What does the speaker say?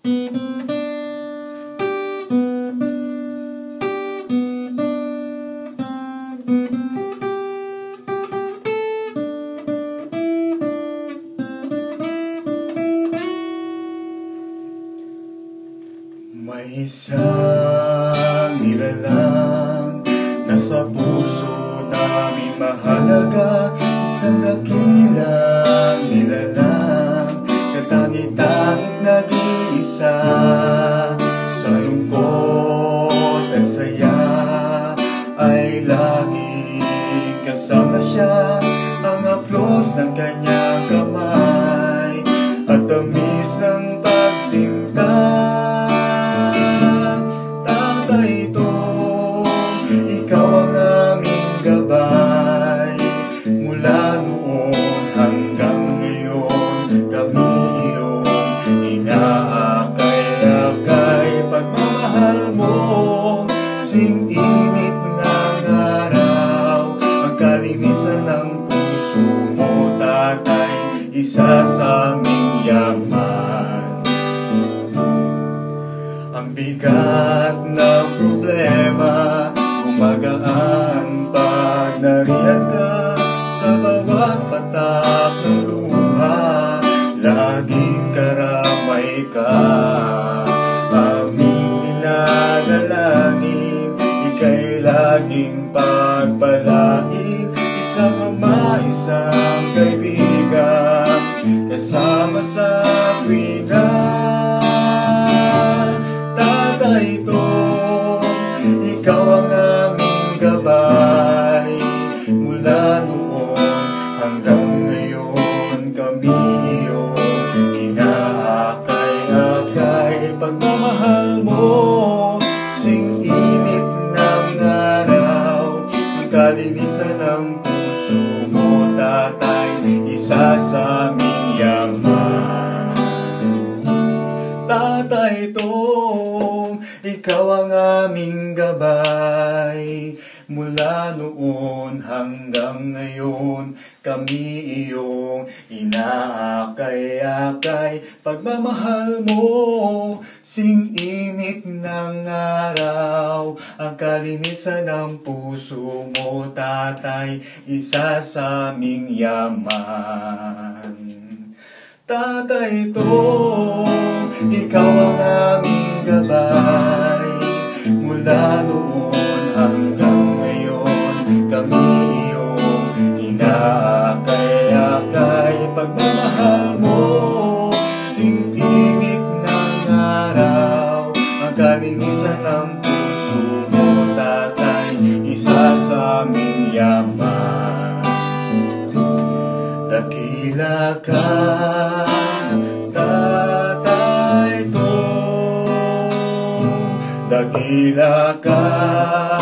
May isang nilalang nasa puso namin mahalaga, isang dakilang nilalang, katangit-tangit nag-iisa. Sa lungkot at saya ay laging kasama siya, ang haplos ng kanyang kamay at tamis ng pagsinta. Ikaw ang aming gabay, mula noon hanggang ngayon. Kami iyong inaakay-akay, pagmamahal mo, sing-init ng araw, ang kalinisan ng puso mo, tatay, isa sa aming yaman. Ang bigat na problema gumagaan pag nariyan ka, sa bawat patak ng luha, laging karamay ka. Aming dinadalangin, ika'y laging pagpalain, isang ama, isang kaibigan, kasama sa tuwina. Tatay Tong, ikaw ang aming gabay, mula noon hanggang ngayon. Kami iyong inaakay-akay, pagmamahal mo, sing-init ng araw, ang kalinisan ng puso mo, tatay, isa sa aming yaman. Tatay Tong, ikaw ang aming gabay, mula noon hanggang ngayon. Kami iyong inaakay-akay, pagmamahal mo, sing-init ng araw, ang kalinisan ng puso mo, tatay, isa sa aming yaman. Tatay Tong, ikaw ang aming gabay, mula noon hanggang ngayon. Kami iyong inaakay-akay, pagmamahal mo, sing-init ng araw, ang kalinisan ng puso mo, tatay, isa sa aming yaman. Dakila ka, Tatay Tong, dakila ka.